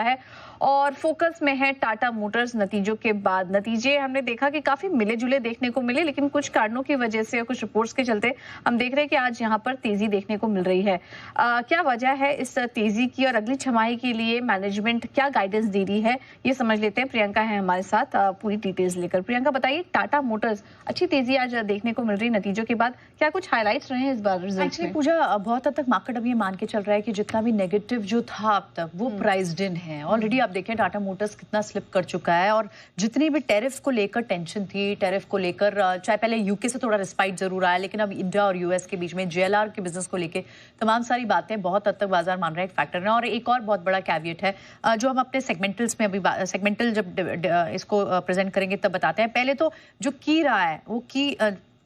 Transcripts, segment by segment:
है और फोकस में है टाटा मोटर्स। नतीजों के बाद नतीजे हमने देखा कि काफी मिले जुले देखने को मिले, लेकिन कुछ कारणों की वजह से और कुछ रिपोर्ट्स के चलते हम देख रहे हैं कि आज यहाँ पर तेजी देखने को मिल रही है। क्या वजह है इस तेजी की और अगली छमाही के लिए मैनेजमेंट क्या गाइडेंस दे रही है, ये समझ लेते हैं। प्रियंका है हमारे साथ पूरी डिटेल्स लेकर। प्रियंका बताइए, टाटा मोटर्स अच्छी तेजी आज देखने को मिल रही नतीजों के बाद, क्या कुछ हाईलाइट्स रहे हैं इस बार रिजल्ट्स में? पूजा बहुत हद तक मार्केट अभी ये मान के चल रहा है कि जितना भी नेगेटिव जो था अब तक वो प्राइस्ड इन है ऑलरेडी। आप देखें टाटा मोटर्स कितना स्लिप कर चुका है, और जितनी भी टैरिफ को लेकर टेंशन थी, टैरिफ को लेकर चाहे पहले यूके से थोड़ा रिस्पाइट जरूर आया, लेकिन अब इंडिया और यूएस के बीच में जेएलआर के बिजनेस को लेकर तमाम सारी बातें बहुत हद तक बाजार मान रहे हैं एक फैक्टर है। और एक और बहुत बड़ा कैविएट है जो हम अपने सेगमेंटल्स में अभी सेगमेंटल जब इसको प्रेजेंट करेंगे तब बताते हैं। पहले तो जो की रहा है वो की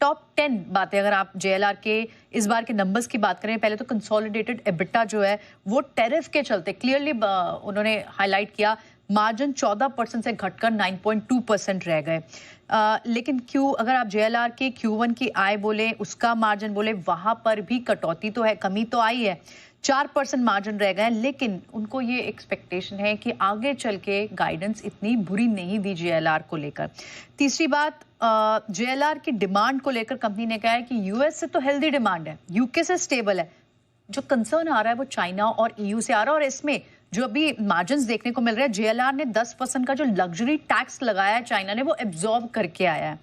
टॉप 10 बातें, अगर आप जेएलआर के इस बार के नंबर्स की बात करें, पहले तो कंसोलिडेटेड एबिटा जो है वो टैरिफ के चलते क्लियरली उन्होंने हाईलाइट किया, मार्जिन 14% से घटकर 9.2% रह गए। लेकिन अगर आप जेएलआर के Q1 की आय बोले, उसका मार्जिन बोले, वहां पर भी कटौती तो है, कमी तो आई है, 4% मार्जिन रह गए। लेकिन उनको ये एक्सपेक्टेशन है कि आगे चल के गाइडेंस इतनी बुरी नहीं दी जेएलआर को लेकर। तीसरी बात, जेएलआर की डिमांड को लेकर कंपनी ने कहा है कि यूएस से तो हेल्दी डिमांड है, यूके से स्टेबल है, जो कंसर्न आ रहा है वो चाइना और ईयू से आ रहा है। और इसमें जो अभी मार्जिन्स देखने को मिल रहे हैं, जेएलआर ने 10% का जो लग्जरी टैक्स लगाया है चाइना ने, वो एब्जॉर्ब करके आया है।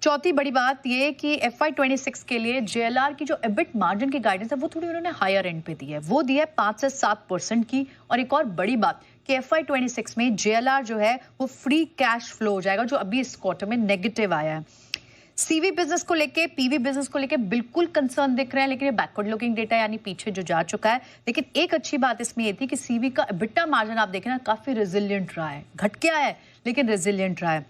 चौथी बड़ी बात ये कि FY26 के लिए जेएलआर की जो एबिट मार्जिन की गाइडेंस है वो थोड़ी उन्होंने हायर एंड पे दी है, वो दी है 5 से 7% की। और एक और बड़ी बात कि FY26 में जेएलआर जो है वो फ्री कैश फ्लो हो जाएगा, जो अभी इस क्वार्टर में नेगेटिव आया है। सीवी बिजनेस को लेके, पीवी बिजनेस को लेके बिल्कुल कंसर्न दिख रहे हैं, लेकिन ये बैकवर्ड लुकिंग डेटा यानी पीछे जो जा चुका है। लेकिन एक अच्छी बात इसमें ये थी कि सीवी का एबिटा मार्जिन आप देखें ना, काफी रेजिलियंट रहा है, घट के आया है लेकिन रेजिलियंट रहा है।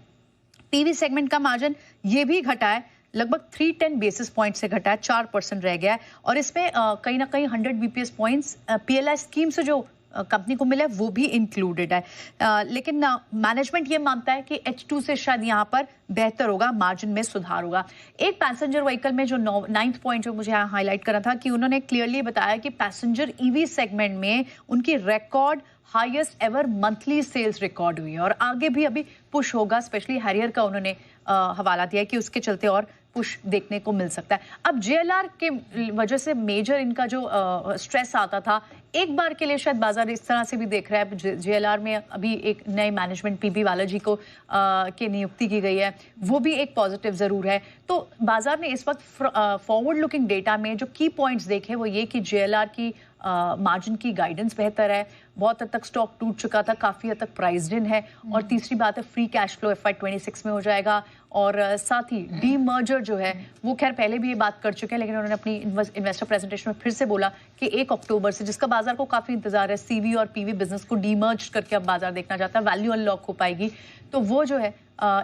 पीवी सेगमेंट का मार्जिन ये भी घटा है, लगभग 310 बेसिस पॉइंट से घटा है, 4% रह गया है। और इसमें कहीं ना कहीं 100 बीपीएस पॉइंट्स पीएलआई स्कीम से जो कंपनी को मिला है वो भी इंक्लूडेड है। लेकिन मैनेजमेंट ये मानता है कि H2 से शायद यहाँ पर बेहतर होगा, मार्जिन में सुधार होगा। एक पैसेंजर व्हीकल में जो 9th पॉइंट जो मुझे यहाँ हाईलाइट करना था कि उन्होंने क्लियरली बताया कि पैसेंजर ईवी सेगमेंट में उनकी record highest ever monthly sales record हुई है, और आगे भी अभी पुश होगा। स्पेशली हैरियर का उन्होंने हवाला दिया कि उसके चलते और पुश देखने को मिल सकता है। अब जेएलआर के वजह से मेजर इनका जो स्ट्रेस आता था, एक बार के लिए शायद बाजार इस तरह से भी देख रहा है। जेएलआर में अभी एक नए मैनेजमेंट पीबी बालाजी को की नियुक्ति की गई है, वो भी एक पॉजिटिव जरूर है। तो बाजार ने इस वक्त फॉरवर्ड लुकिंग डेटा में जो की पॉइंट्स देखे वो ये कि जेएलआर की मार्जिन की गाइडेंस बेहतर है, बहुत हद तक स्टॉक टूट चुका था, काफी हद तक प्राइस्ड इन है। और तीसरी बात है, फ्री कैश फ्लो FY26 में हो जाएगा। और साथ ही डी मर्जर जो है वो खैर पहले भी ये बात कर चुके हैं, लेकिन उन्होंने अपनी इन्वेस्टर प्रेजेंटेशन में फिर से बोला कि 1 अक्टूबर से, जिसका बाजार को काफी इंतजार है, सीवी और पीवी बिजनेस को डीमर्ज करके अब बाजार देखना चाहता है, वैल्यू अनलॉक हो पाएगी, तो वो जो है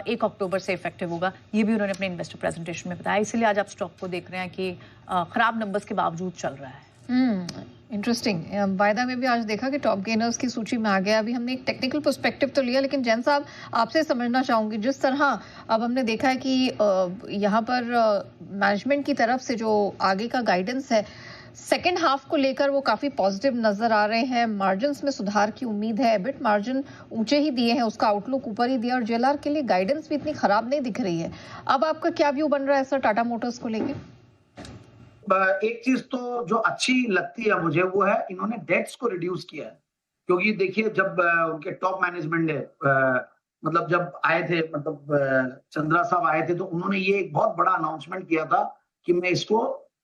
1 अक्टूबर से इफेक्टिव होगा। ये भी उन्होंने अपने इन्वेस्टर प्रेजेंटेशन में बताया। इसलिए आज आप स्टॉक को देख रहे हैं कि खराब नंबर्स के बावजूद चल रहा है। इंटरेस्टिंग। वायदा में भी आज देखा कि टॉप गेनर्स की सूची में आ गया। अभी हमने एक टेक्निकल पर्सपेक्टिव तो लिया, लेकिन जैन साहब आपसे समझना चाहूंगी, जिस तरह अब हमने देखा है कि यहाँ पर मैनेजमेंट की तरफ से जो आगे का गाइडेंस है सेकेंड हाफ को लेकर वो काफी पॉजिटिव नजर आ रहे हैं, मार्जिन्स में सुधार की उम्मीद है, एबिट मार्जिन ऊंचे ही दिए हैं, उसका आउटलुक ऊपर ही दिया, और जेएलआर के लिए गाइडेंस भी इतनी खराब नहीं दिख रही है। अब आपका क्या व्यू बन रहा है सर टाटा मोटर्स को लेकर? एक चीज तो जो अच्छी लगती है मुझे वो है इन्होंने डेट्स को रिड्यूस किया है। क्योंकि देखिए जब उनके टॉप मैनेजमेंट ने मतलब जब आए थे, मतलब चंद्रा साहब आए थे, तो उन्होंने ये एक बहुत बड़ा अनाउंसमेंट किया था कि मैं इसको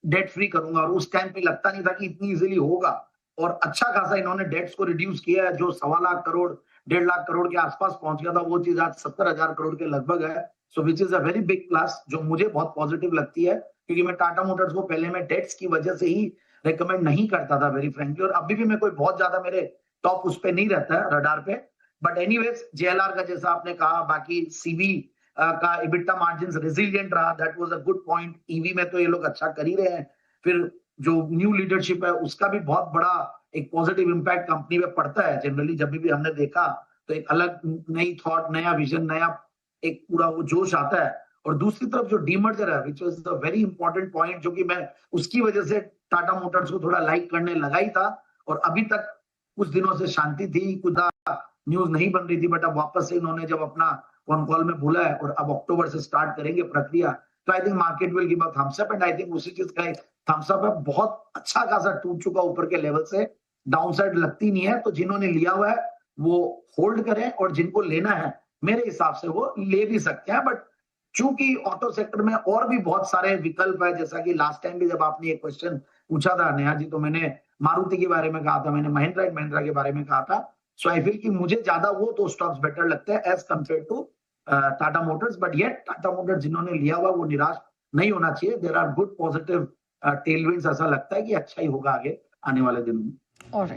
डेट फ्री करूंगा, और उस टाइम पे लगता नहीं था कि इतनी इजीली होगा। और अच्छा खासा इन्होंने डेट्स को रिड्यूस किया है, जो 1.25 लाख करोड़ 1.5 लाख करोड़ के आसपास पहुंच गया था, वो चीज आज 70,000 करोड़ के लगभग है। So which is a very big plus, जो मुझे बहुत पॉजिटिव लगती है, क्योंकि मैं टाटा मोटर्स को पहले में डेट्स की वजह से ही रेकमेंड नहीं करता था वेरी फ्रेंकली, और अभी भी मैं कोई बहुत ज्यादा मेरे टॉप उस पे नहीं रहता है रडार पे। बट एनीवेज जेएलआर का जैसा आपने कहा, बाकी सीवी का इबिटा मार्जिन रेजिलिएंट रहा, that was a good point. EV में तो ये लोग अच्छा कर ही रहे हैं। फिर जो न्यू लीडरशिप है उसका भी बहुत बड़ा एक पॉजिटिव इम्पैक्ट कंपनी में पड़ता है। जनरली जब भी हमने देखा तो एक अलग नई थॉट, नया विजन, नया एक पूरा वो जोश आता है। और दूसरी तरफ जो डीमर्जर है, which was the very important point, जो कि मैं उसकी वजह से टाटा मोटर्स को थोड़ा लाइक करने लगा ही था, और अभी तक कुछ दिनों से शांति थी, कुछ न्यूज नहीं बन रही थी, बट अब वापस से इन्होंने जब अपना कॉन कॉल में बोला है और अब अक्टूबर से स्टार्ट करेंगे प्रक्रिया, तो I think market will give a thumbs up, and I think उसी चीज का थम्स अप है। बहुत अच्छा खासा टूट चुका ऊपर के लेवल से, डाउनसाइड लगती नहीं है, तो जिन्होंने लिया हुआ है वो होल्ड करें, और जिनको लेना है मेरे हिसाब से वो ले भी सकते हैं। बट चूंकि ऑटो सेक्टर में और भी बहुत सारे विकल्प है, जैसा कि लास्ट टाइम भी जब आपने एक क्वेश्चन पूछा था नेहा जी, तो मैंने मारुति के बारे में कहा था, मैंने महिंद्रा एंड महिंद्रा के बारे में कहा था। सो आई फील कि मुझे ज्यादा वो तो स्टॉक्स बेटर लगते हैं as compare to Tata Motors. But yet Tata Motors जिन्होंने लिया हुआ वो निराश नहीं होना चाहिए। There are good positive tailwinds, ऐसा लगता है कि अच्छा ही होगा आगे आने वाले दिनों में। ऑलराइट।